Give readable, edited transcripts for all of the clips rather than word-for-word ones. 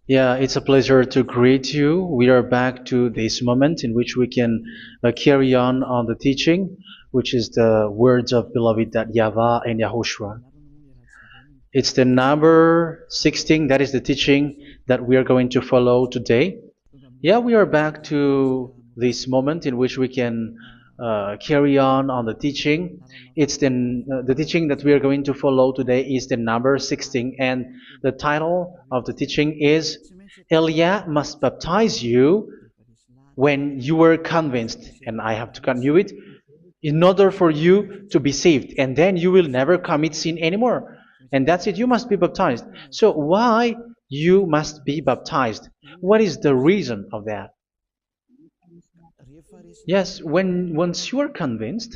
Yeah, it's a pleasure to greet you. We are back to this moment in which we can carry on the teaching, which is the words of beloved that YAHVAH and YAHOSHUA. It's the number 16, that is the teaching that we are going to follow today. Yeah, we are back to this moment in which we can carry on the teaching. It's the teaching that we are going to follow today is the number 16, and the title of the teaching is Elia must baptize you when you were convinced, and I have to continue it, in order for you to be saved, and then you will never commit sin anymore. And that's it, you must be baptized. So why you must be baptized? What is the reason of that? Yes, when once you are convinced,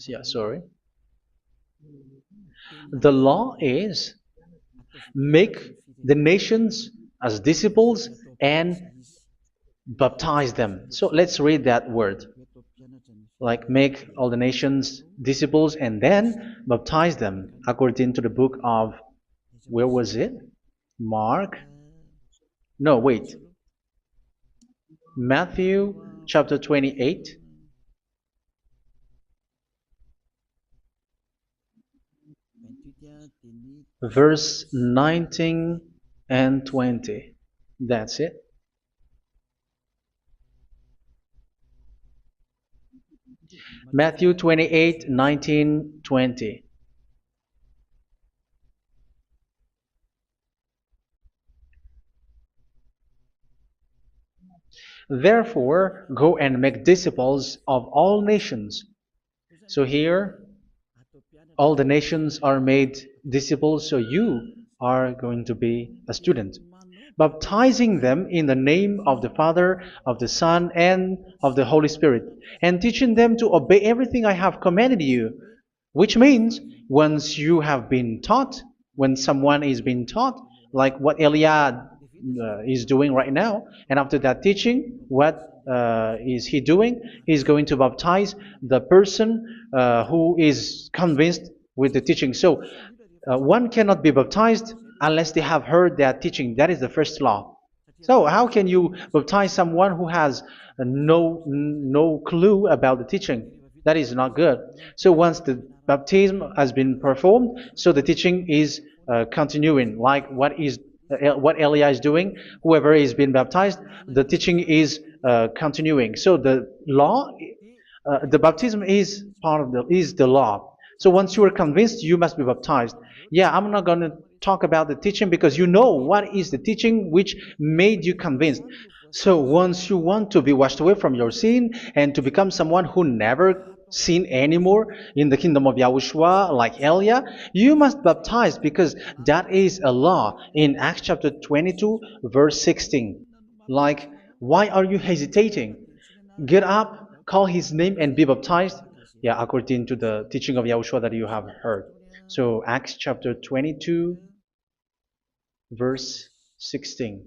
yeah, sorry, the law is make the nations as disciples and baptize them. So let's read that word. Like make all the nations disciples and then baptize them according to the book of, where was it? Mark? No, wait. Matthew chapter 28. Verse 19 and 20. That's it. Matthew 28, 19, 20. Therefore, go and make disciples of all nations. So here, all the nations are made disciples, so you are going to be a student. Baptizing them in the name of the Father, of the Son, and of the Holy Spirit, and teaching them to obey everything I have commanded you. Which means, once you have been taught, when someone is being taught, like what Elia is doing right now, and after that teaching, what is he doing? He's going to baptize the person who is convinced with the teaching. So one cannot be baptized unless they have heard that teaching. That is the first law. So how can you baptize someone who has no clue about the teaching? That is not good. So once the baptism has been performed, so the teaching is continuing. Like what Elia is doing, whoever is being baptized, the teaching is continuing. So the law, the baptism is part of the law. So once you are convinced, you must be baptized. Yeah, I'm not going to talk about the teaching because you know what is the teaching which made you convinced. So once you want to be washed away from your sin and to become someone who never sin anymore in the kingdom of Yahushua, like Elia, you must baptize because that is a law in Acts chapter 22, verse 16. Like, why are you hesitating? Get up, call his name, and be baptized. Yeah, according to the teaching of Yahushua that you have heard. So Acts chapter 22, verse 16.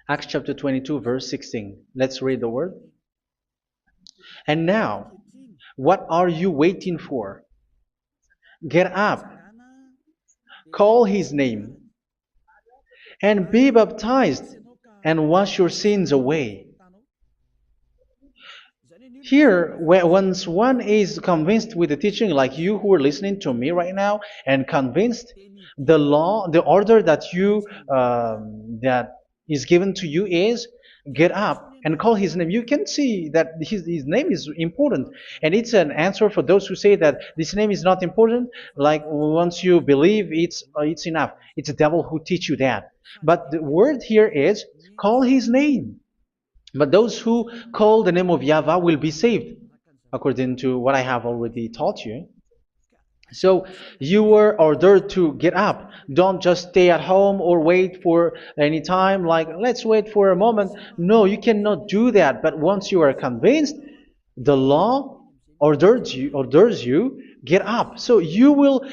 Acts chapter 22, verse 16. Let's read the word. And now, what are you waiting for? Get up, call his name, and be baptized, and wash your sins away. Here, once one is convinced with the teaching, like you who are listening to me right now, and convinced, the law, the order that that is given to you is get up and call his name. You can see that his name is important, and it's an answer for those who say that this name is not important. Like once you believe, it's enough. It's the devil who teach you that. But the word here is call his name. But those who call the name of YAHVAH will be saved, according to what I have already taught you. So you were ordered to get up. Don't just stay at home or wait for any time, like let's wait for a moment. No, you cannot do that. But once you are convinced, the law orders you get up. So you will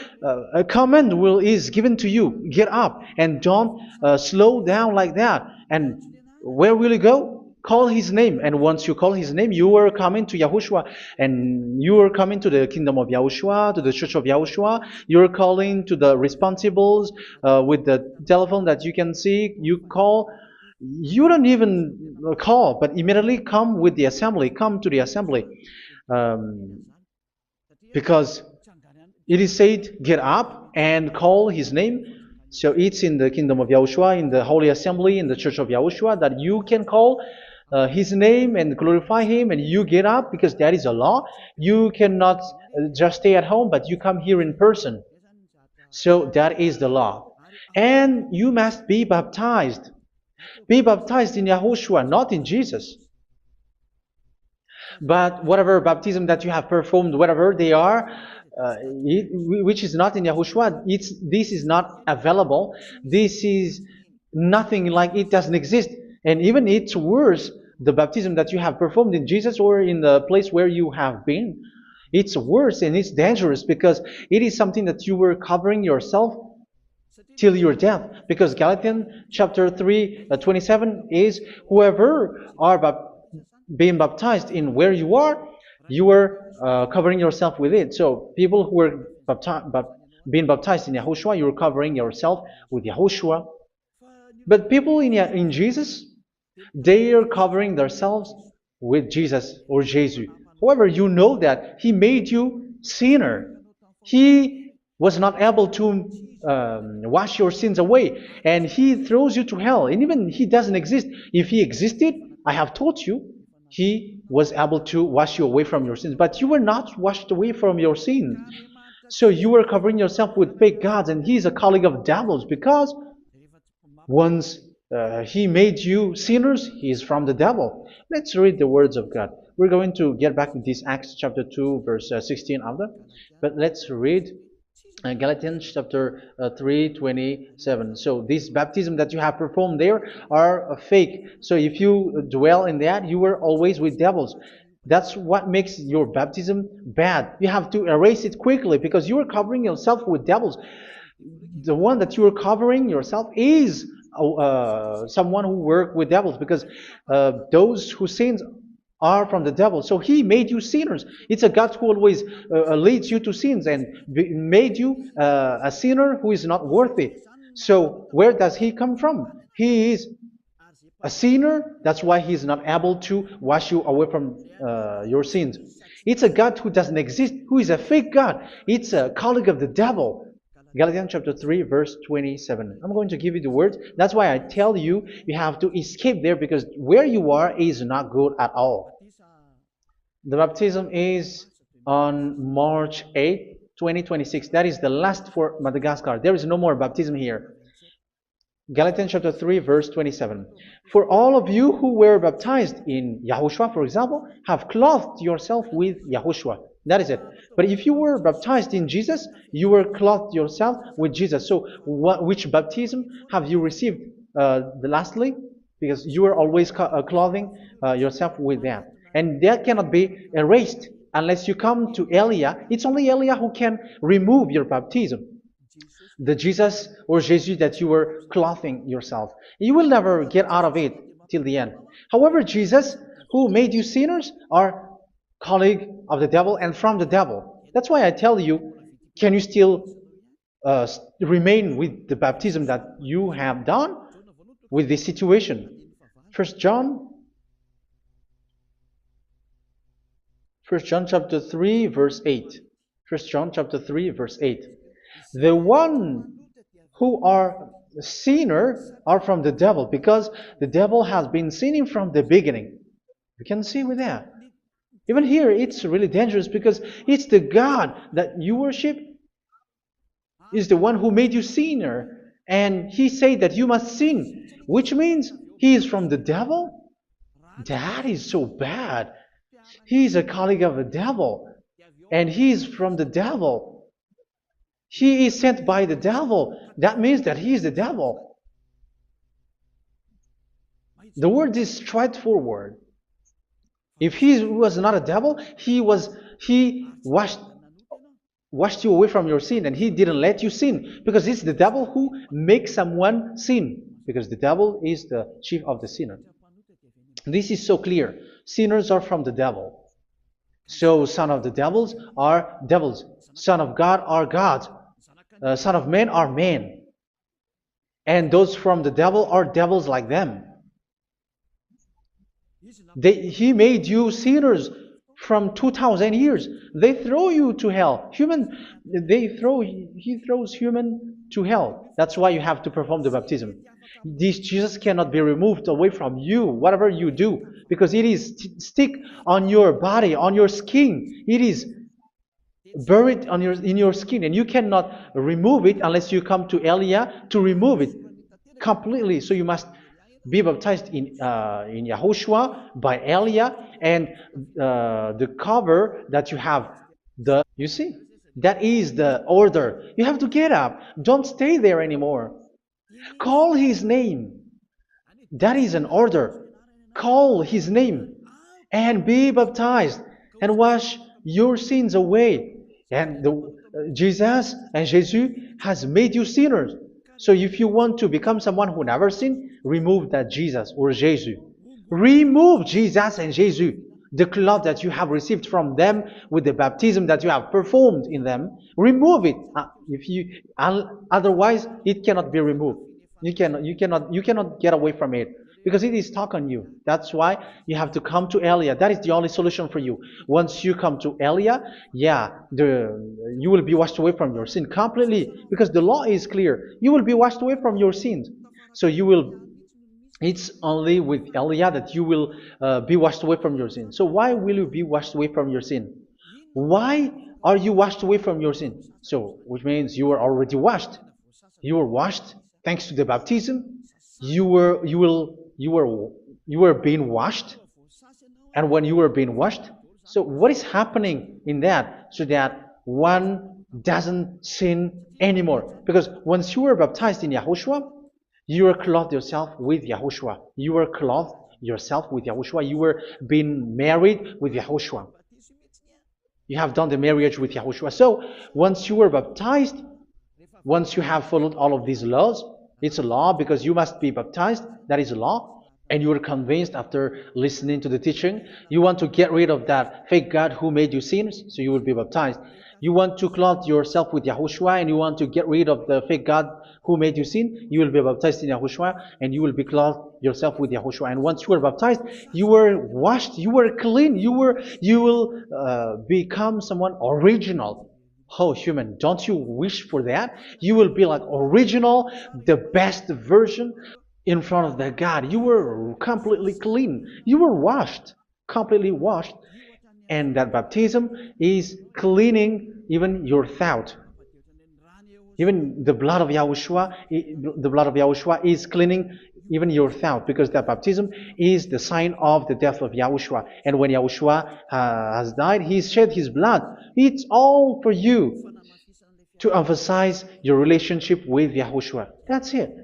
a command is given to you. Get up and don't slow down like that. And where will you go? call his name. And once you call his name, you are coming to Yahushua. And you are coming to the kingdom of Yahushua, to the church of Yahushua. You're calling to the responsibles with the telephone that you can see. You call. You don't even call, but immediately come with the assembly. Come to the assembly. Um, because it is said, get up and call his name. So it's in the kingdom of Yahushua, in the holy assembly, in the church of Yahushua, that you can call his name and glorify him, and you get up because that is a law. You cannot just stay at home, but you come here in person. So that is the law. And you must be baptized. Be baptized in Yahushua, not in Jesus. But whatever baptism that you have performed, whatever they are, which is not in Yahushua, this is not available. This is nothing, like it doesn't exist. And even it's worse, the baptism that you have performed in Jesus or in the place where you have been. It's worse and it's dangerous because it is something that you were covering yourself till your death. Because Galatians chapter 3, 27 is, whoever are being baptized in where you are covering yourself with it. So people who were being baptized in Yahushua, you're covering yourself with Yahushua. But people in Jesus, they are covering themselves with Jesus or Jesus. However, you know that he made you sinner. He was not able to wash your sins away, and he throws you to hell. And even he doesn't exist. If he existed, I have told you, he was able to wash you away from your sins. But you were not washed away from your sins. So you were covering yourself with fake gods, and he's a colleague of devils, because once he made you sinners, he is from the devil. Let's read the words of God. We're going to get back to this Acts chapter 2, verse 16 after. But let's read Galatians chapter 3:27. So this baptism that you have performed there are fake. So if you dwell in that, you were always with devils. That's what makes your baptism bad. You have to erase it quickly because you are covering yourself with devils. The one that you are covering yourself is someone who worked with devils, because those who sins are from the devil. So he made you sinners. It's a God who always leads you to sins and made you a sinner who is not worthy. So where does he come from? He is a sinner. That's why he is not able to wash you away from your sins. It's a God who doesn't exist, who is a fake God. It's a colleague of the devil. Galatians chapter 3, verse 27. I'm going to give you the words. That's why I tell you, you have to escape there, because where you are is not good at all. The baptism is on March 8, 2026. That is the last for Madagascar. There is no more baptism here. Galatians chapter 3, verse 27. For all of you who were baptized in Yahushua, for example, have clothed yourself with Yahushua. That is it. But if you were baptized in Jesus, you were clothed yourself with Jesus. So which baptism have you received lastly? Because you are always clothing yourself with that. And that cannot be erased unless you come to Elia. It's only Elia who can remove your baptism. The Jesus or Jesus that you were clothing yourself. You will never get out of it till the end. However, Jesus, who made you sinners, are colleague of the devil and from the devil. That's why I tell you, can you still remain with the baptism that you have done with this situation? First John chapter 3, verse 8. First John chapter 3, verse 8. The one who are sinner are from the devil, because the devil has been sinning from the beginning. You can see with that. Even here, it's really dangerous, because it's the God that you worship is the one who made you sinner. And he said that you must sin, which means he is from the devil. That is so bad. He is a colleague of the devil, and he is from the devil. He is sent by the devil. That means that he is the devil. The word is straightforward. If he was not a devil, he washed you away from your sin, and he didn't let you sin, because it's the devil who makes someone sin, because the devil is the chief of the sinner. This is so clear. Sinners are from the devil. So son of the devils are devils. Son of God are gods. Son of men are men. And those from the devil are devils like them. He made you sinners from 2000 years. They throw you to hell. He throws human to hell. That's why you have to perform the baptism. This Jesus cannot be removed away from you, whatever you do, because it is stick on your body, on your skin. It is buried in your skin, and you cannot remove it unless you come to Elia to remove it completely. So you must be baptized in Yahushua by Elia, and the cover that you have, you see, that is the order. You have to get up. Don't stay there anymore. Call his name. That is an order. Call his name and be baptized and wash your sins away. And Jesus and Jesus has made you sinners. So if you want to become someone who never sinned, remove that Jesus or Jesus. Remove Jesus and Jesus, the cloth that you have received from them with the baptism that you have performed in them. Remove it. Otherwise, it cannot be removed. You cannot get away from it because it is stuck on you. That's why you have to come to Elia. That is the only solution for you. Once you come to Elia, you will be washed away from your sin completely because the law is clear. You will be washed away from your sins. So you will. It's only with Elia that you will be washed away from your sin. So why will you be washed away from your sin? Why are you washed away from your sin? So, which means you are already washed. You were washed thanks to the baptism. You were being washed, and when you were being washed, so what is happening in that? So that one doesn't sin anymore. Because once you were baptized in Yahushua, you were clothed yourself with Yahushua. You were clothed yourself with Yahushua. You were being married with Yahushua. You have done the marriage with Yahushua. So once you were baptized, once you have followed all of these laws, it's a law because you must be baptized. That is a law. And you are convinced after listening to the teaching, you want to get rid of that fake God who made you sinners, so you will be baptized. You want to clothe yourself with Yahushua, and you want to get rid of the fake God who made you sin, you will be baptized in Yahushua, and you will be clothed yourself with Yahushua. And once you are baptized, you were washed, you were clean, you will become someone original. Oh, human, don't you wish for that? You will be like original, the best version in front of the God. You were completely clean. You were washed, completely washed. And that baptism is cleaning even your thought. Even the blood of Yahushua is cleaning even your thought, because that baptism is the sign of the death of Yahushua. And when Yahushua has died, he shed his blood. It's all for you to emphasize your relationship with Yahushua. That's it.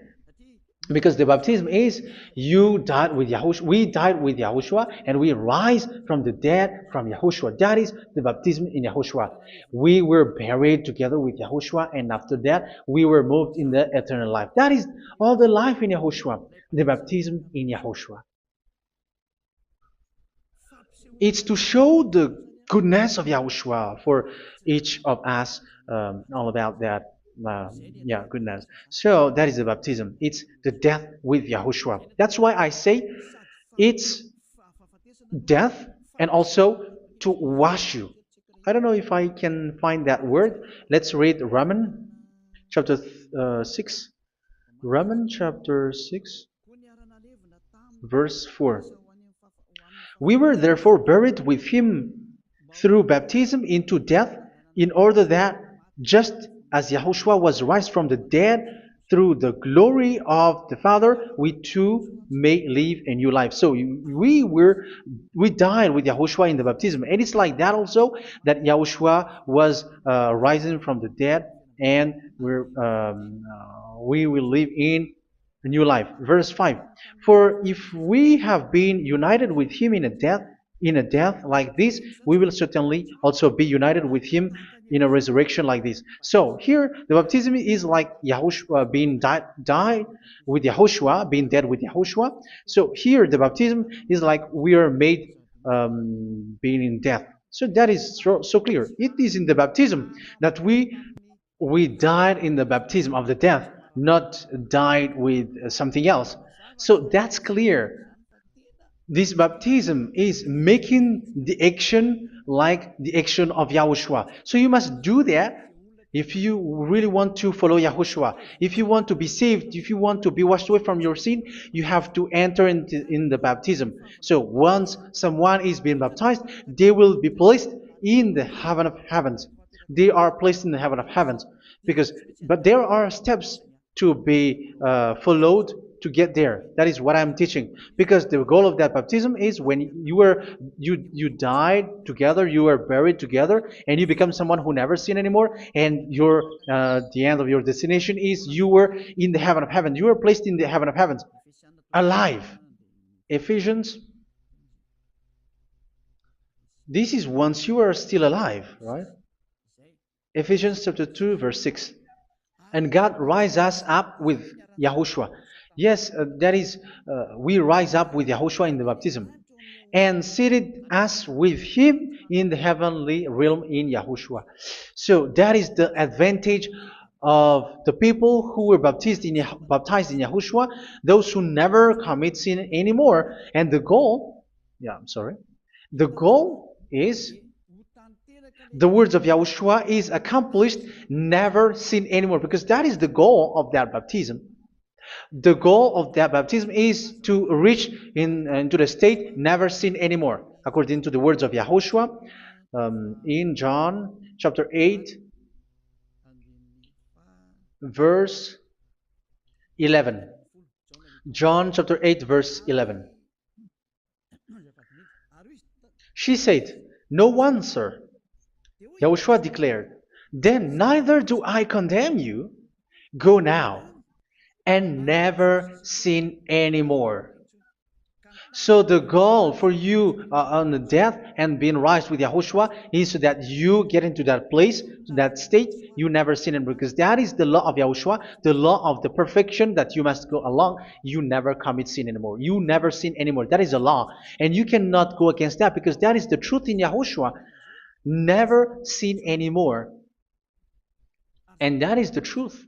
Because the baptism is you died with Yahushua, we died with Yahushua, and we rise from the dead from Yahushua. That is the baptism in Yahushua. We were buried together with Yahushua, and after that we were moved in the eternal life. That is all the life in Yahushua, the baptism in Yahushua. It's to show the goodness of Yahushua for each of us, all about that. Goodness. So that is the baptism. It's the death with Yahushua. That's why I say it's death and also to wash you. I don't know if I can find that word. Let's read Romans chapter 6. Romans chapter 6, verse 4. We were therefore buried with him through baptism into death, in order that, just as Yahushua was raised from the dead through the glory of the Father, we too may live a new life. So we died with Yahushua in the baptism, and it's like that also, that Yahushua was rising from the dead, and we will live in a new life. Verse 5. For if we have been united with him in a death, in a death like this, we will certainly also be united with him in a resurrection like this. So here, the baptism is like Yahushua being died with Yahushua, being dead with Yahushua. So here, the baptism is like we are made being in death. So that is so clear. It is in the baptism that we died in the baptism of the death, not died with something else. So that's clear. This baptism is making the action like the action of Yahushua. So you must do that if you really want to follow Yahushua. If you want to be saved, if you want to be washed away from your sin, you have to enter in the baptism. So once someone is being baptized, they will be placed in the heaven of heavens. They are placed in the heaven of heavens because, but there are steps to be followed to get there. That is what I'm teaching. Because the goal of that baptism is when you died together, you were buried together, and you become someone who never sin anymore. And your the end of your destination is you were in the heaven of heaven. You were placed in the heaven of heavens, alive. Ephesians. This is once you are still alive, right? Ephesians chapter 2, verse 6. And God rise us up with Yahushua. Yes, that is, we rise up with Yahushua in the baptism. And seated us with him in the heavenly realm in Yahushua. So that is the advantage of the people who were baptized in Yahushua, those who never commit sin anymore. And the goal, yeah, I'm sorry, the goal is the words of Yahushua is accomplished, never sin anymore, because that is the goal of that baptism. The goal of that baptism is to reach into the state never sin anymore, according to the words of Yahushua in John chapter 8, verse 11. John chapter 8, verse 11. She said, "No one, sir." Yahushua declared, "Then neither do I condemn you. Go now and never sin anymore." So the goal for you on the death and being raised with Yahushua is so that you get into that place, to that state, you never sin anymore. Because that is the law of Yahushua, the law of the perfection that you must go along. You never commit sin anymore. You never sin anymore. That is a law. And you cannot go against that because that is the truth in Yahushua. Never sin anymore. And that is the truth.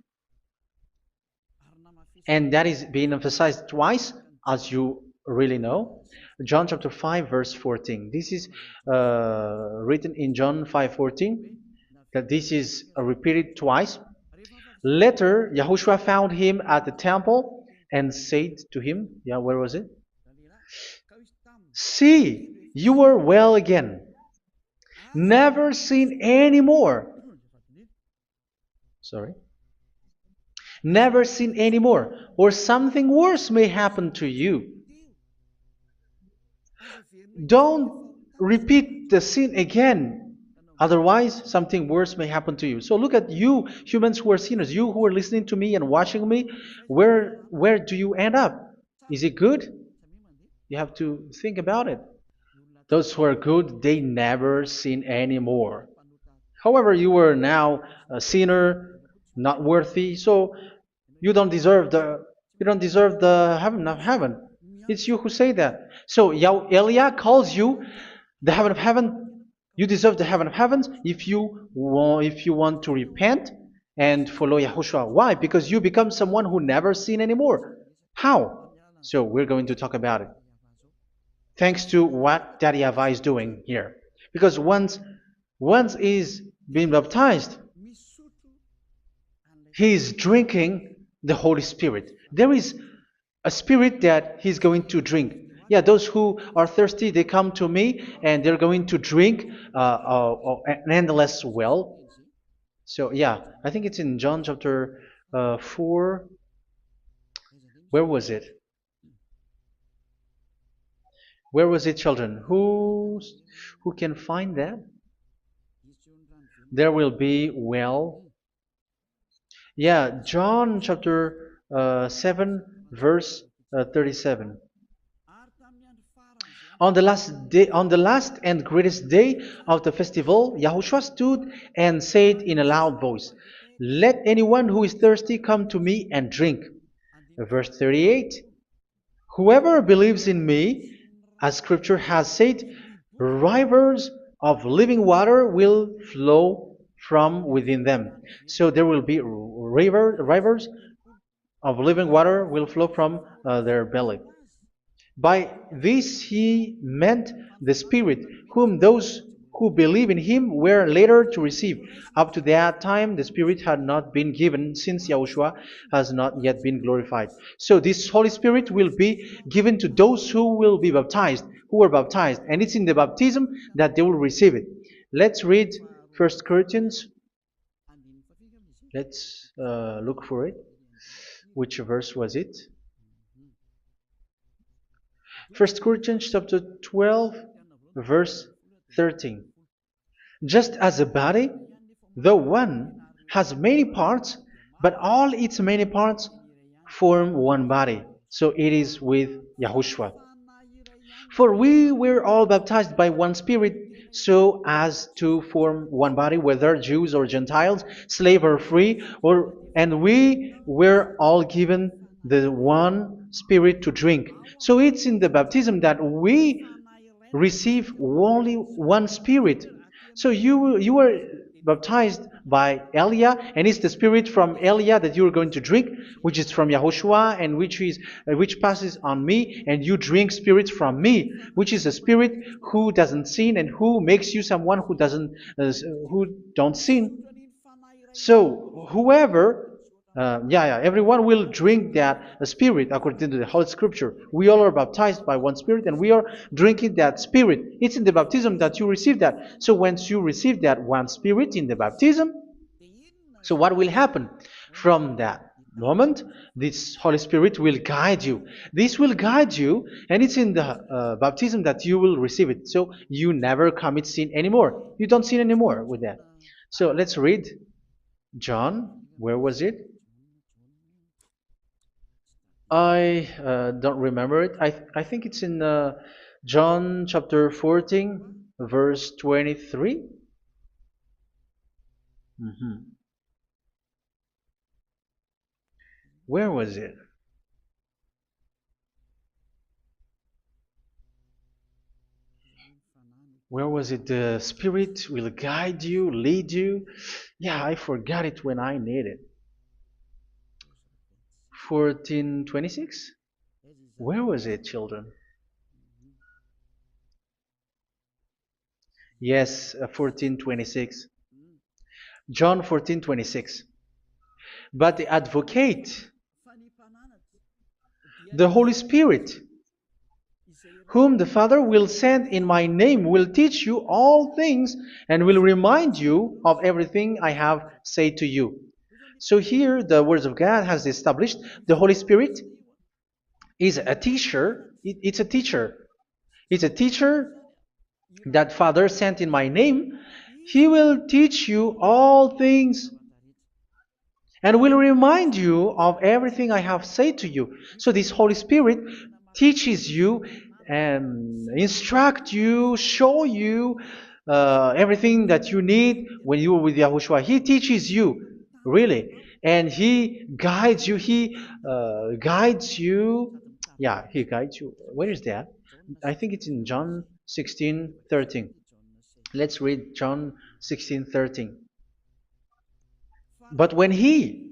And that is being emphasized twice, as you really know. John chapter 5, verse 14. This is written in John 5:14, that this is repeated twice. Later, Yahushua found him at the temple and said to him, yeah, where was it? "See, you are well again. Never sin anymore." Sorry. "Never sin anymore, or something worse may happen to you." Don't repeat the sin again. Otherwise, something worse may happen to you. So look at you, humans who are sinners, you who are listening to me and watching me. Where do you end up? Is it good? You have to think about it. Those who are good, they never sin anymore. However, you are now a sinner, not worthy, so you don't deserve the heaven of heaven. It's you who say that. So Elia calls you the heaven of heaven. You deserve the heaven of heavens if you want to repent and follow Yahushua. Why? Because you become someone who never sin anymore. How? So we're going to talk about it. Thanks to what Daddy YAHVAH is doing here. Because once is being baptized, he is drinking the Holy Spirit. There is a spirit that he's going to drink. Yeah, those who are thirsty, they come to me and they're going to drink an endless well. So yeah, I think it's in John chapter 4. Where was it? Where was it, children? Who can find that? There will be well. Yeah, John chapter 7, verse 37. On the last and greatest day of the festival, Yahushua stood and said in a loud voice, "Let anyone who is thirsty come to me and drink." Verse 38, "Whoever believes in me, as Scripture has said, rivers of living water will flow from within them." So there will be rivers of living water will flow from their belly. By this he meant the Spirit, whom those who believe in him were later to receive. Up to that time, the Spirit had not been given, since Yahushua has not yet been glorified. So this Holy Spirit will be given to those who will be baptized, who were baptized, and it's in the baptism that they will receive it. Let's read 1 Corinthians. Let's look for it. Which verse was it? 1 Corinthians chapter 12, verse 13. Just as a body, though one, has many parts, but all its many parts form one body. So it is with Yahushua. For we were all baptized by one Spirit, so as to form one body, whether Jews or Gentiles, slave or free, and we were all given the one Spirit to drink. So it's in the baptism that we receive only one Spirit. So you were baptized by Elia, and it's the Spirit from Elia that you are going to drink, which is from Yahushua, and which passes on me, and you drink Spirit from me, which is a Spirit who doesn't sin and who makes you someone who don't sin. So everyone will drink that Spirit according to the Holy Scripture. We all are baptized by one Spirit, and we are drinking that Spirit. It's in the baptism that you receive that. So once you receive that one Spirit in the baptism, so what will happen? From that moment, this Holy Spirit will guide you. This will guide you, and it's in the baptism that you will receive it. So you never commit sin anymore. You don't sin anymore with that. So let's read John. Where was it? I don't remember it. I think it's in John chapter 14, verse 23. Where was it? Where was it? The Spirit will guide you, lead you. Yeah, I forgot it when I need it. 14:26? Where was it, children? Yes, 14:26. John 14:26. But the advocate, the Holy Spirit, whom the Father will send in my name, will teach you all things and will remind you of everything I have said to you. So here the words of God has established the Holy Spirit is a teacher. It's a teacher. It's a teacher that Father sent in my name. He will teach you all things and will remind you of everything I have said to you. So this Holy Spirit teaches you and instruct you, show you everything that you need when you are with Yahushua. He teaches you, really, and He guides you. He guides you. Yeah, He guides you. Where is that? I think it's in John 16:13. Let's read John 16:13. But when He,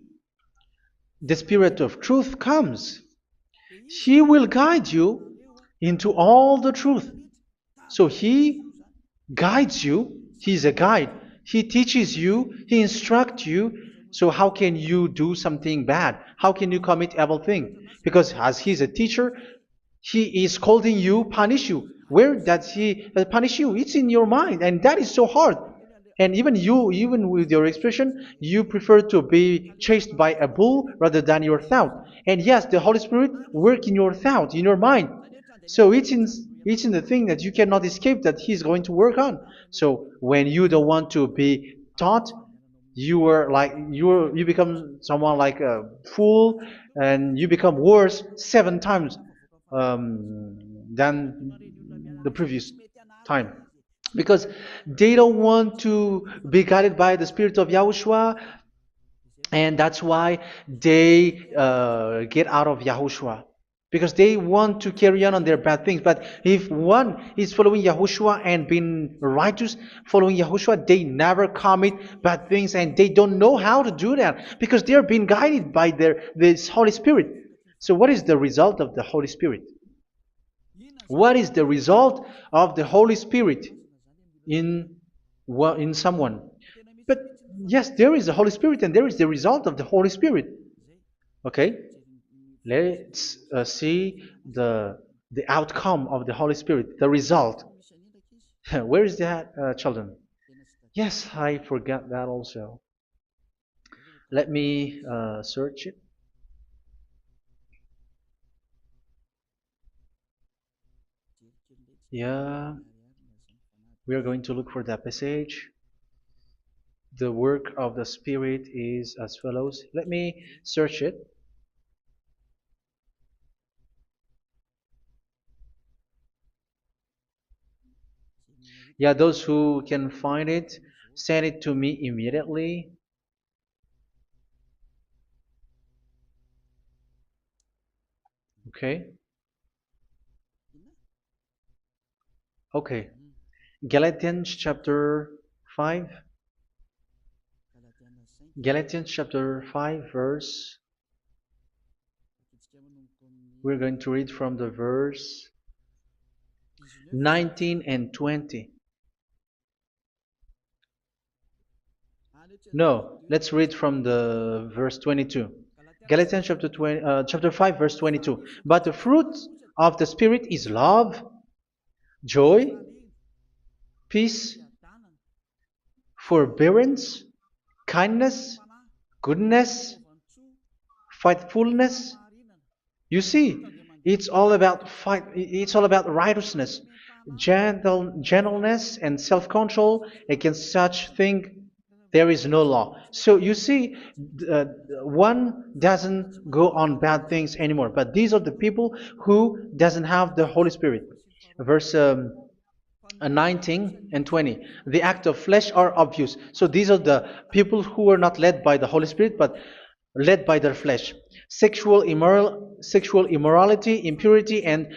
the Spirit of truth, comes, He will guide you into all the truth. So He guides you. He's a guide. He teaches you. He instructs you. So how can you do something bad? How can you commit evil thing? Because as He's a teacher, He is scolding you, punish you. Where does He punish you? It's in your mind, and that is so hard. And even with your expression, you prefer to be chased by a bull rather than your thought. And yes, the Holy Spirit work in your thought, in your mind. So it's in the thing that you cannot escape that He's going to work on. So when you don't want to be taught, you become someone like a fool, and you become worse 7 times than the previous time. Because they don't want to be guided by the Spirit of Yahushua, and that's why they get out of Yahushua, because they want to carry on their bad things. But if one is following Yahushua and being righteous, following Yahushua, they never commit bad things, and they don't know how to do that because they are being guided by this Holy Spirit. So what is the result of the Holy Spirit? What is the result of the Holy Spirit in in someone? But yes, there is the Holy Spirit, and there is the result of the Holy Spirit. Okay, let's see the outcome of the Holy Spirit, the result. Where is that, children? Yes, I forgot that also. Let me search it. Yeah, we are going to look for that passage. The work of the Spirit is as follows. Let me search it. Yeah, those who can find it, send it to me immediately. Okay. Okay. Galatians chapter 5. Galatians chapter 5 verse. We're going to read from the verse 19 and 20. No, let's read from the verse 22. Galatians chapter 5 verse 22. But the fruit of the Spirit is love, joy, peace, forbearance, kindness, goodness, faithfulness. You see, it's all about righteousness, gentleness, and self-control. Against such thing there is no law. So you see, one doesn't go on bad things anymore. But these are the people who doesn't have the Holy Spirit. Verse 19 and 20. The act of flesh are obvious. So these are the people who are not led by the Holy Spirit, but led by their flesh. Sexual immorality, impurity, and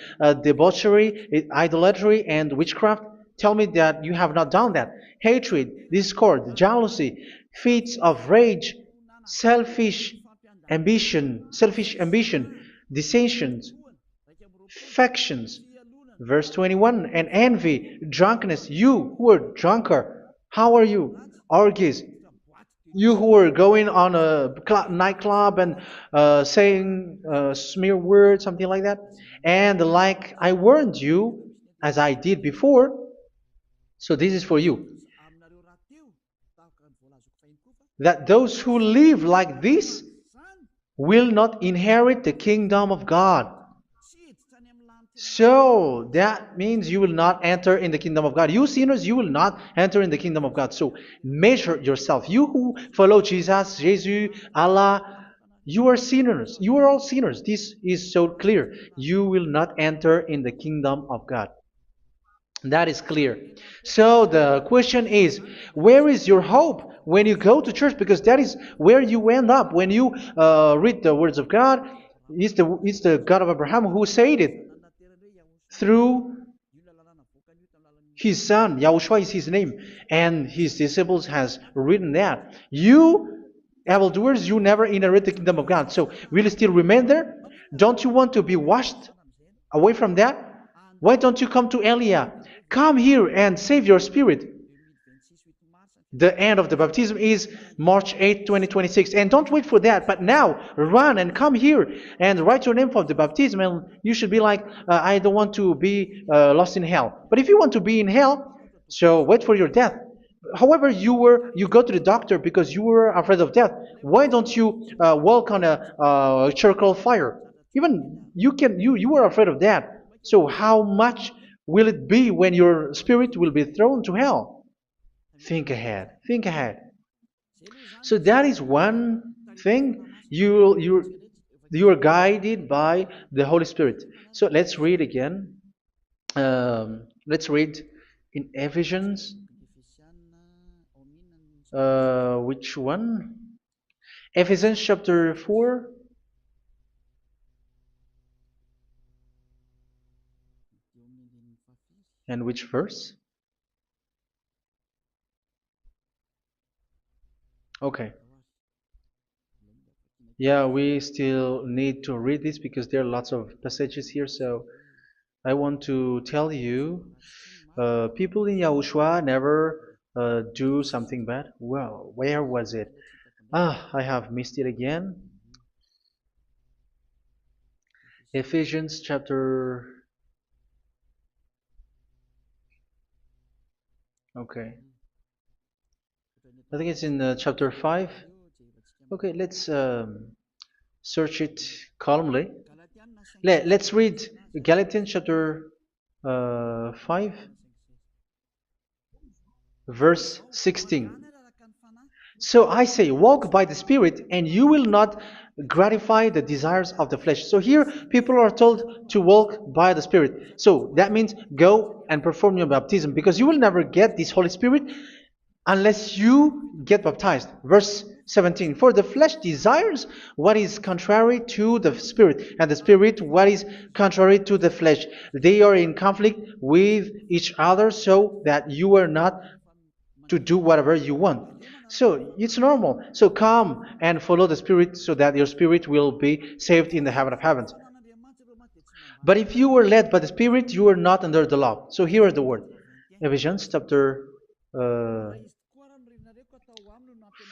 debauchery, idolatry, and witchcraft. Tell me that you have not done that. Hatred, discord, jealousy, fits of rage, selfish ambition, dissensions, factions. Verse 21, and envy, drunkenness. You who are drunkard, how are you? Orgies. You who are going on a nightclub and saying smear words, something like that. And like I warned you, as I did before, so this is for you, that those who live like this will not inherit the kingdom of God. So that means you will not enter in the kingdom of God. You sinners, you will not enter in the kingdom of God. So measure yourself. You who follow Jesus, Allah, you are sinners. You are all sinners. This is so clear. You will not enter in the kingdom of God. That is clear. So the question is, where is your hope when you go to church? Because that is where you end up when you read the words of God. It's the God of Abraham who said it through his son. Yahushua is his name, and his disciples has written that. You evildoers, you never inherit the kingdom of God. So will you still remain there? Don't you want to be washed away from that? Why don't you come to Elia? Come here and save your spirit. The end of the baptism is March 8th, 2026. And don't wait for that, but now run and come here and write your name for the baptism. And you should be like, I don't want to be lost in hell. But if you want to be in hell, so wait for your death. However, you go to the doctor because you were afraid of death. Why don't you walk on a charcoal fire? Even you were afraid of that. So how much will it be when your spirit will be thrown to hell? Think ahead. Think ahead. So that is one thing. You are guided by the Holy Spirit. So let's read again. Let's read in Ephesians. Which one? Ephesians chapter 4. And which verse? Okay. Yeah, we still need to read this because there are lots of passages here. So I want to tell you, people in Yahushua never do something bad. Well, where was it? I have missed it again. Ephesians chapter. Okay. I think it's in chapter 5. Okay, let's search it calmly. Let's read Galatians chapter 5, verse 16. So I say, walk by the Spirit, and you will not gratify the desires of the flesh. So here, people are told to walk by the Spirit. So that means go and perform your baptism, because you will never get this Holy Spirit unless you get baptized. Verse 17. For the flesh desires what is contrary to the Spirit, and the Spirit what is contrary to the flesh. They are in conflict with each other, so that you are not to do whatever you want. So it's normal. So come and follow the Spirit so that your spirit will be saved in the heaven of heavens. But if you were led by the Spirit, you are not under the law. So here are the word. Ephesians chapter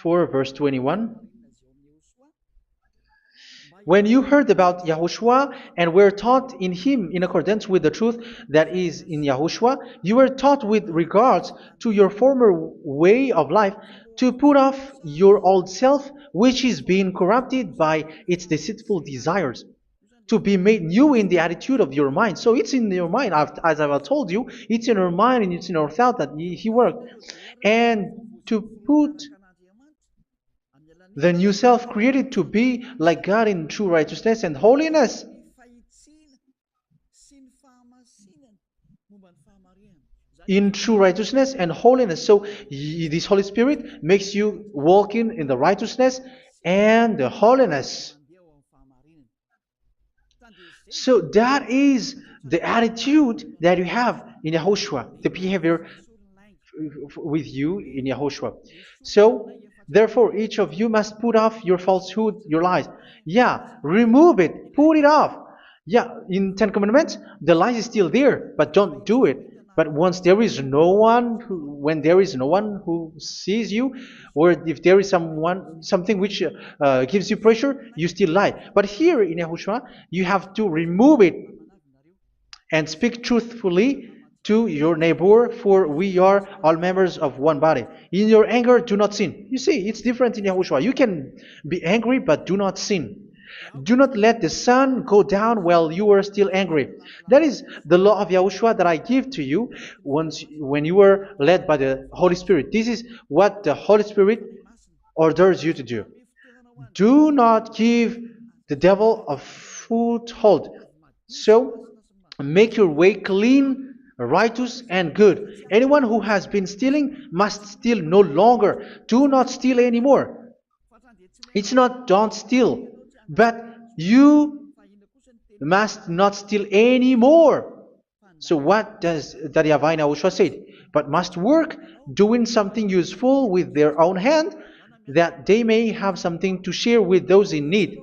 4 verse 21. When you heard about Yahushua and were taught in him in accordance with the truth that is in Yahushua, you were taught with regards to your former way of life to put off your old self, which is being corrupted by its deceitful desires, to be made new in the attitude of your mind. So it's in your mind, as I've told you, it's in your mind and it's in your thought that he worked. And to put the new self created to be like God in true righteousness and holiness. In true righteousness and holiness. So this Holy Spirit makes you walking in the righteousness and the holiness. So that is the attitude that you have in Yahushua, the behavior with you in Yahushua. So therefore, each of you must put off your falsehood, your lies. Yeah, remove it, put it off. Yeah, in Ten Commandments, the lies is still there, but don't do it. But once there is no one, when there is no one who sees you, or if there is something which gives you pressure, you still lie. But here in Yahushua, you have to remove it and speak truthfully to your neighbor, for we are all members of one body. In your anger, do not sin. You see, it's different in Yahushua. You can be angry, but do not sin. Do not let the sun go down while you are still angry. That is the law of Yahushua that I give to you when you were led by the Holy Spirit. This is what the Holy Spirit orders you to do. Do not give the devil a foothold. So, make your way clean, righteous, and good. Anyone who has been stealing must steal no longer. Do not steal anymore. It's not don't steal, but you must not steal anymore. So what does the YAHVAH YAHOSHUA say? But must work, doing something useful with their own hand, that they may have something to share with those in need.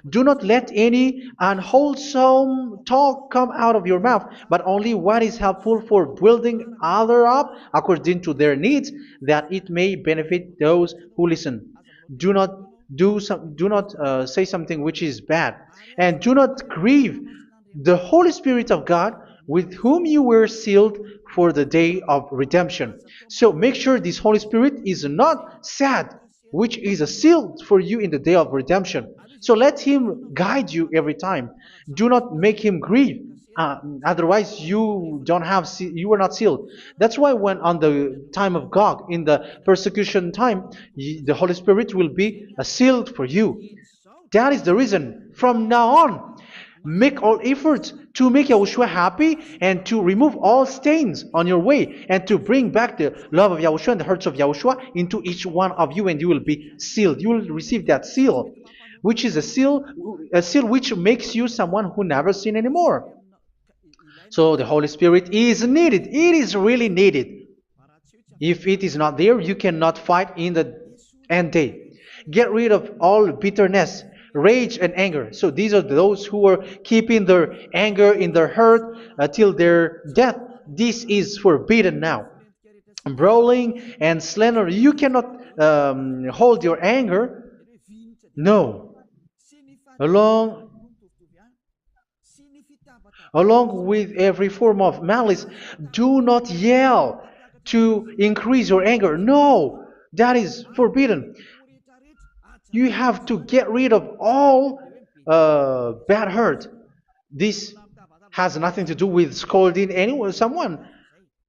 Do not let any unwholesome talk come out of your mouth, but only what is helpful for building others up according to their needs, that it may benefit those who listen. Do not say something which is bad, and do not grieve the Holy Spirit of God, with whom you were sealed for the day of redemption. So make sure this Holy Spirit is not sad, which is a seal for you in the day of redemption. So let him guide you every time. Do not make him grieve. Otherwise, you were not sealed. That's why when on the time of God, in the persecution time, the Holy Spirit will be sealed for you. That is the reason. From now on, Make all efforts to make Yahushua happy and to remove all stains on your way and to bring back the love of Yahushua and the hearts of Yahushua into each one of you, and you will be sealed. You will receive that seal, which is a seal which makes you someone who never sin anymore. So the Holy Spirit is needed. It is really needed. If it is not there, you cannot fight in the end day. Get rid of all bitterness, rage, and anger. So these are those who are keeping their anger in their heart until their death. This is forbidden now. Brawling and slander. You cannot hold your anger. No. Along Along with every form of malice, do not yell to increase your anger. No, that is forbidden. You have to get rid of all bad hurt. This has nothing to do with scolding anyone, someone.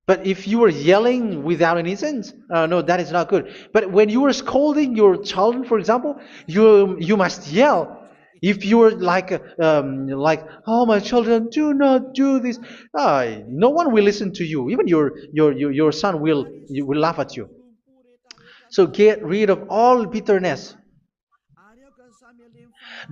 But if you are yelling without any sense, no, that is not good. But when you are scolding your children, for example, you must yell. If you are like, oh my children, do not do this, no one will listen to you. Even your son will laugh at you. So get rid of all bitterness.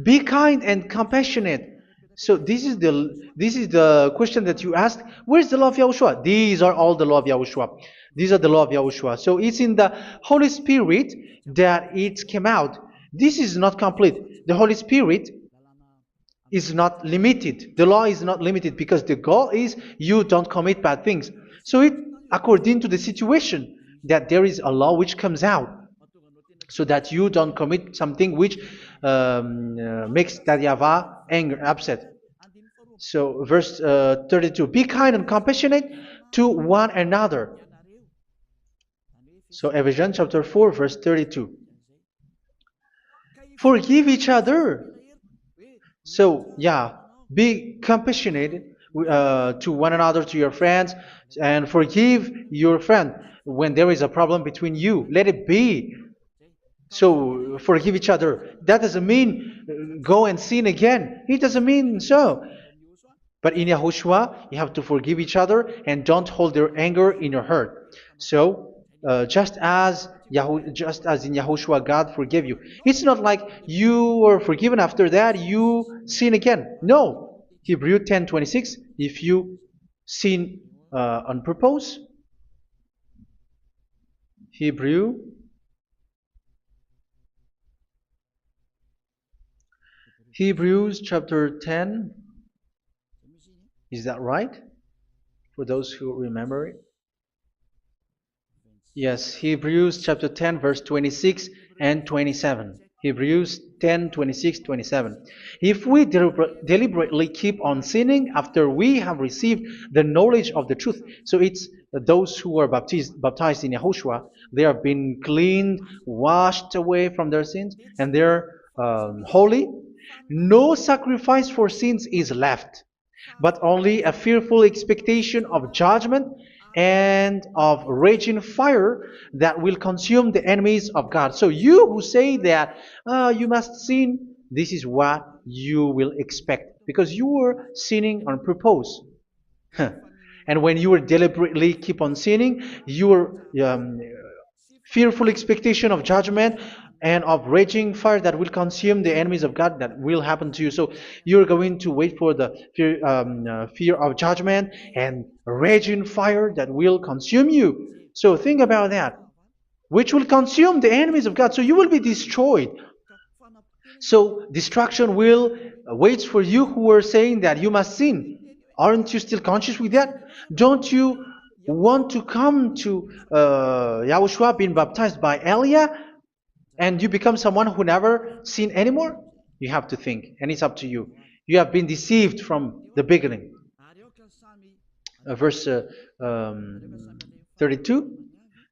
Be kind and compassionate. So this is the question that you asked. Where's the law of Yahushua? These are all the law of Yahushua. These are the law of Yahushua. So it's in the Holy Spirit that it came out. This is not complete. The Holy Spirit is not limited. The law is not limited because the goal is you don't commit bad things. So it according to the situation that there is a law which comes out so that you don't commit something which makes that YAHVAH angry, upset. So verse 32, be kind and compassionate to one another. So Ephesians chapter 4 verse 32. Forgive each other. So yeah, be compassionate to one another, to your friends, and forgive your friend when there is a problem between you. Let it be. So forgive each other. That doesn't mean go and sin again. It doesn't mean so. But in Yahushua, you have to forgive each other and don't hold their anger in your heart. So just as in Yahushua, God forgave you. It's not like you were forgiven after that you sin again. No, Hebrew 10:26. If you sin on purpose, Hebrew Hebrews chapter 10. Is that right? For those who remember it. Yes, Hebrews chapter 10 verse 26 and 27. Hebrews 10, 26, 27. If we deliberately keep on sinning after we have received the knowledge of the truth, so it's those who are baptized in Yahushua, they have been cleaned, washed away from their sins, and they're holy. No sacrifice for sins is left, but only a fearful expectation of judgment and of raging fire that will consume the enemies of God. So you who say that you must sin, this is what you will expect because you were sinning on purpose. And when you were deliberately keep on sinning, your fearful expectation of judgment and of raging fire that will consume the enemies of God that will happen to you. So you're going to wait for the fear of judgment and raging fire that will consume you. So think about that, which will consume the enemies of God. So you will be destroyed. So destruction will wait for you who are saying that you must sin. Aren't you still conscious with that? Don't you want to come to Yahushua being baptized by Elia and you become someone who never sin anymore? You have to think, and it's up to you. You have been deceived from the beginning. Verse 32.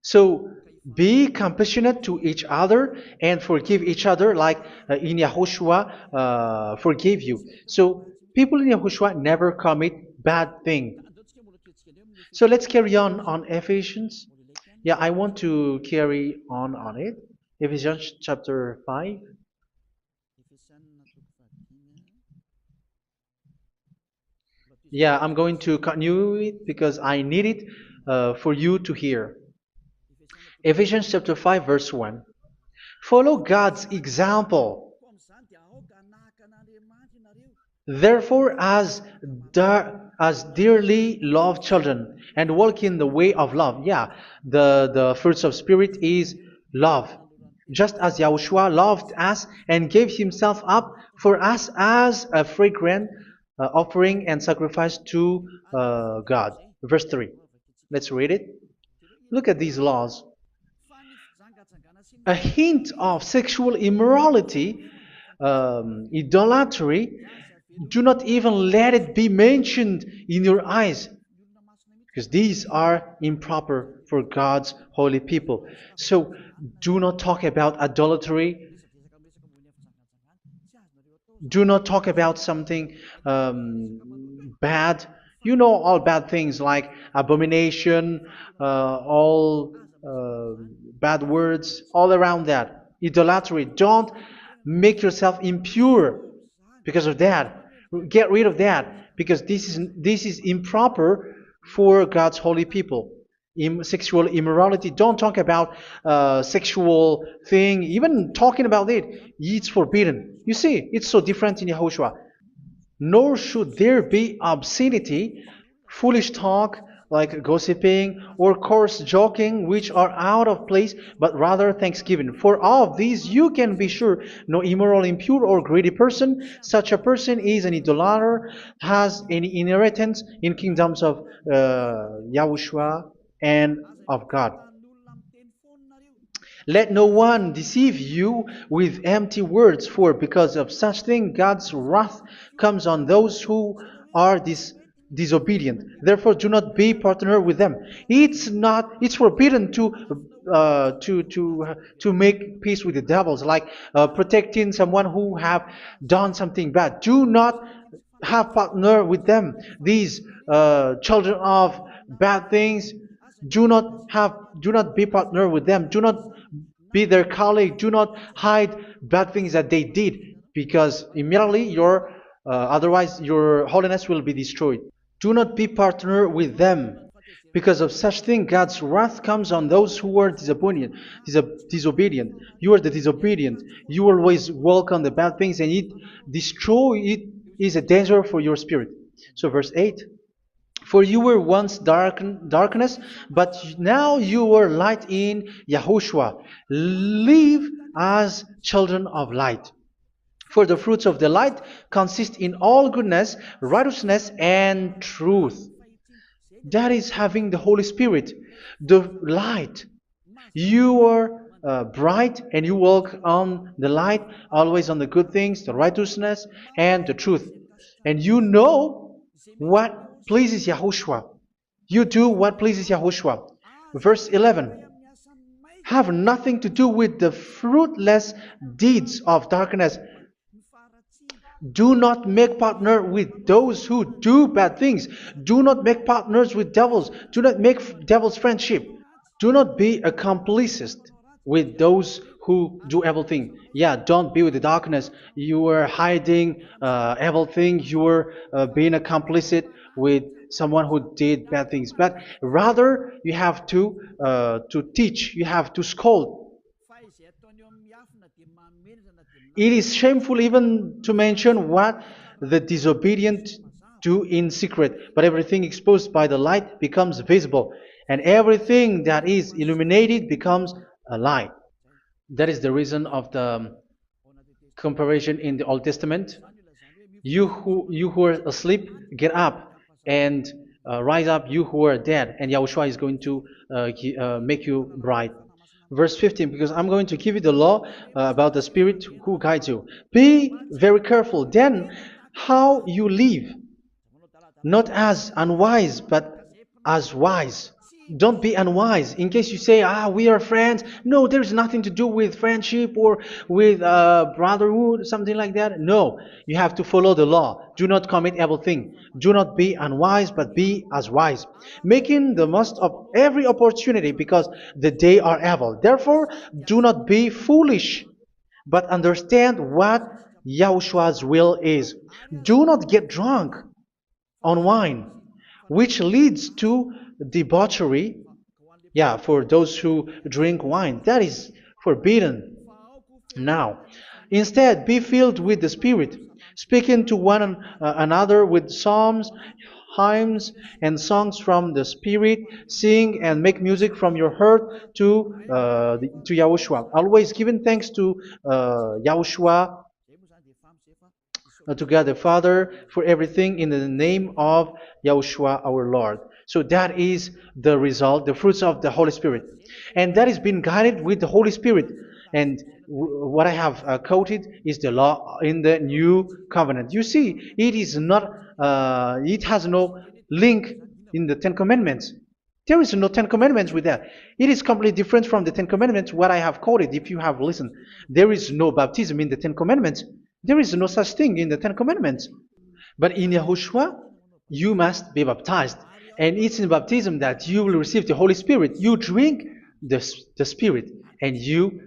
So be compassionate to each other and forgive each other like in Yahushua forgave you. So people in Yahushua never commit bad thing. So let's carry on Ephesians. Yeah, I want to carry on it. Ephesians chapter 5. Yeah, I'm going to continue it because I need it for you to hear. Ephesians chapter 5, verse 1. Follow God's example. Therefore, as dearly loved children, and walk in the way of love. Yeah, the fruits of spirit is love. Just as Yahushua loved us and gave himself up for us as a fragrant offering and sacrifice to God. Verse 3. Let's read it. Look at these laws. A hint of sexual immorality, idolatry, do not even let it be mentioned in your eyes, because these are improper for God's holy people. So do not talk about idolatry. Do not talk about something bad. You know all bad things like abomination, all bad words, all around that. Idolatry. Don't make yourself impure because of that. Get rid of that because this is improper for God's holy people. Sexual immorality. Don't talk about sexual thing. Even talking about it's forbidden. You see, it's so different in Yahushua. Nor should there be obscenity, foolish talk like gossiping or coarse joking, which are out of place, but rather thanksgiving. For of these you can be sure: no immoral, impure, or greedy person, such a person is an idolater, has any inheritance in kingdoms of Yahushua and of God. Let no one deceive you with empty words, for because of such thing God's wrath comes on those who are disobedient. Therefore, do not be partner with them. It's forbidden to make peace with the devils, like protecting someone who have done something bad. Do not have partner with them. These children of bad things, do not be partner with them. Do not be their colleague. Do not hide bad things that they did, because immediately otherwise your holiness will be destroyed. Do not be partner with them. Because of such thing, God's wrath comes on those who are disobedient. You are the disobedient. You always walk on the bad things, and it is a danger for your spirit. So verse 8. For you were once darkness, but now you are light in Yahushua. Live as children of light. For the fruits of the light consist in all goodness, righteousness, and truth. That is having the Holy Spirit, the light. You are bright and you walk on the light, always on the good things, the righteousness, and the truth. And you know what pleases Yahushua. You do what pleases Yahushua. Verse 11. Have nothing to do with the fruitless deeds of darkness. Do not make partner with those who do bad things. Do not make partners with devils. Do not make devil's friendship. Do not be accomplices with those who do evil thing. Yeah, don't be with the darkness. You are hiding evil thing. You are being a complicit with someone who did bad things. But rather, you have to teach. You have to scold. It is shameful even to mention what the disobedient do in secret, but everything exposed by the light becomes visible, and everything that is illuminated becomes a light. That is the reason of the comparison in the Old Testament. You who are asleep, get up and rise up, you who are dead, and Yahushua is going to make you bright. Verse 15, because I'm going to give you the law about the Spirit who guides you. Be very careful then how you live, not as unwise, but as wise. Don't be unwise. In case you say, we are friends. No, there's nothing to do with friendship or with brotherhood, something like that. No, you have to follow the law. Do not commit evil thing. Do not be unwise, but be as wise, making the most of every opportunity, because the day are evil. Therefore, do not be foolish, but understand what Yahushua's will is. Do not get drunk on wine, which leads to debauchery. Yeah, for those who drink wine, that is forbidden. Now, instead, be filled with the Spirit, speaking to one another with psalms, hymns, and songs from the Spirit. Sing and make music from your heart to Yahushua. Always giving thanks to Yahushua, to God the Father, for everything in the name of Yahushua our Lord. So that is the result, the fruits of the Holy Spirit. And that is being guided with the Holy Spirit. And what I have quoted is the law in the new covenant. You see, it is not, it has no link in the Ten Commandments. There is no Ten Commandments with that. It is completely different from the Ten Commandments, what I have quoted, if you have listened. There is no baptism in the Ten Commandments. There is no such thing in the Ten Commandments. But in Yahushua, you must be baptized. And it's in baptism that you will receive the Holy Spirit. You drink the Spirit, and you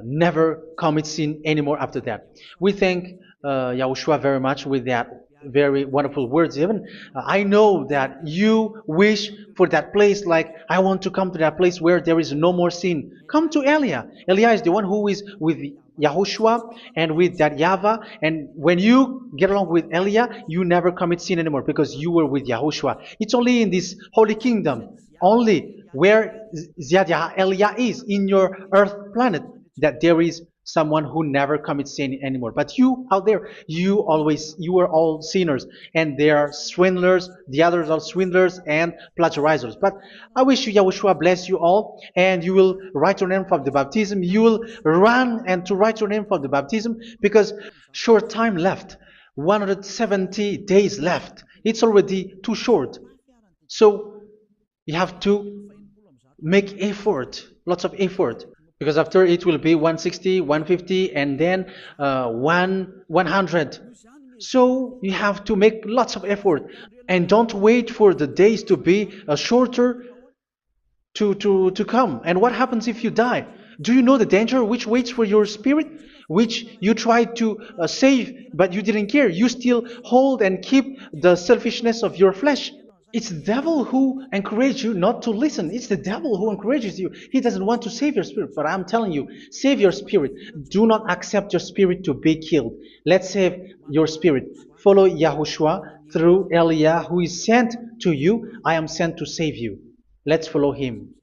never commit sin anymore after that. We thank Yahushua very much with that very wonderful words. Even I know that you wish for that place, like I want to come to that place where there is no more sin. Come to Elia. Elia is the one who is with Yahushua and with that YAHVAH. And when you get along with Elia, you never commit sin anymore because you were with Yahushua. It's only in this holy kingdom, only where Ziad Elia is, in your earth planet, that there is someone who never commits sin anymore. But you out there, you are all sinners, and they are swindlers. The others are swindlers and plagiarizers. But I wish you, Yahushua, bless you all, and you will write your name for the baptism. You will run and to write your name for the baptism, because short time left, 170 days left. It's already too short. So you have to make effort, lots of effort, because after it will be 160, 150, and then 100. So you have to make lots of effort, and don't wait for the days to be shorter to come. And what happens if you die? Do you know the danger which waits for your spirit, which you tried to save, but you didn't care? You still hold and keep the selfishness of your flesh. It's the devil who encourages you not to listen. It's the devil who encourages you. He doesn't want to save your spirit. But I'm telling you, save your spirit. Do not accept your spirit to be killed. Let's save your spirit. Follow Yahushua through Elia, who is sent to you. I am sent to save you. Let's follow him.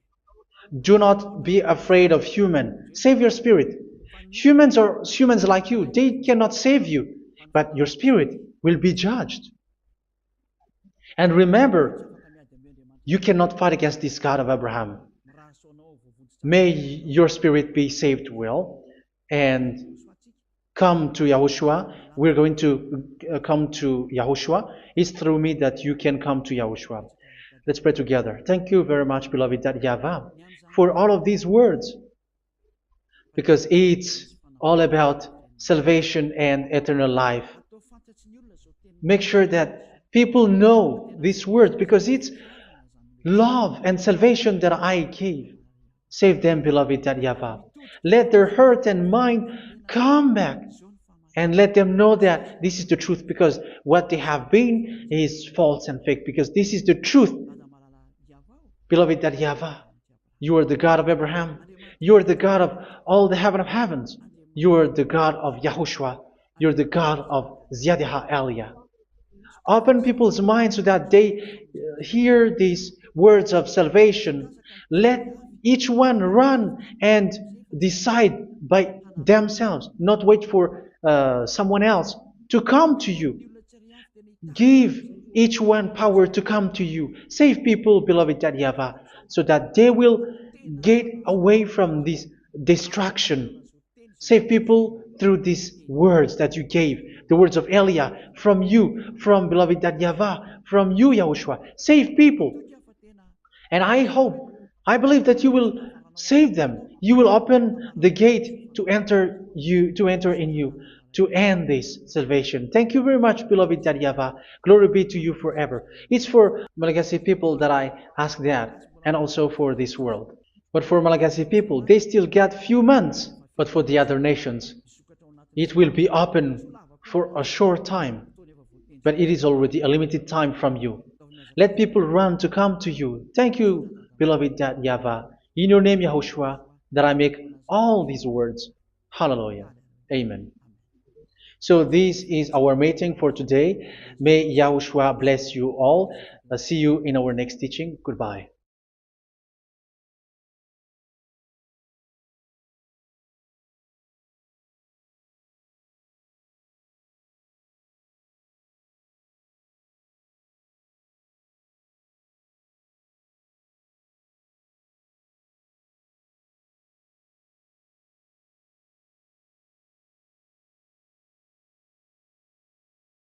Do not be afraid of human. Save your spirit. Humans are humans like you. They cannot save you. But your spirit will be judged. And remember, you cannot fight against this God of Abraham. May your spirit be saved well and come to Yahushua. We're going to come to Yahushua. It's through me that you can come to Yahushua. Let's pray together. Thank you very much, beloved YAHVAH, for all of these words, because it's all about salvation and eternal life. Make sure that people know these words, because it's love and salvation that I gave. Save them, beloved YAHVAH. Let their heart and mind come back, and let them know that this is the truth, because what they have been is false and fake, because this is the truth. Beloved YAHVAH, you are the God of Abraham. You are the God of all the heaven of heavens. You are the God of Yahushua. You are the God of Ziad Elia. Open people's minds so that they hear these words of salvation. Let each one run and decide by themselves, not wait for someone else to come to you. Give each one power to come to you. Save people, beloved YAHVAH, so that they will get away from this distraction. Save people through these words that you gave, the words of Elia, from you, from beloved YAHVAH, from you, Yahushua. Save people. And I believe that you will save them. You will open the gate to enter in you, to end this salvation. Thank you very much, beloved YAHVAH. Glory be to you forever. It's for Malagasy people that I ask that, and also for this world. But for Malagasy people, they still get few months. But for the other nations, it will be open for a short time. but it is already a limited time from you. Let people run to come to you. Thank you, beloved Dad Yahweh. In your name, Yahushua, that I make all these words. Hallelujah. Amen. So this is our meeting for today. May Yahushua bless you all. See you in our next teaching. Goodbye.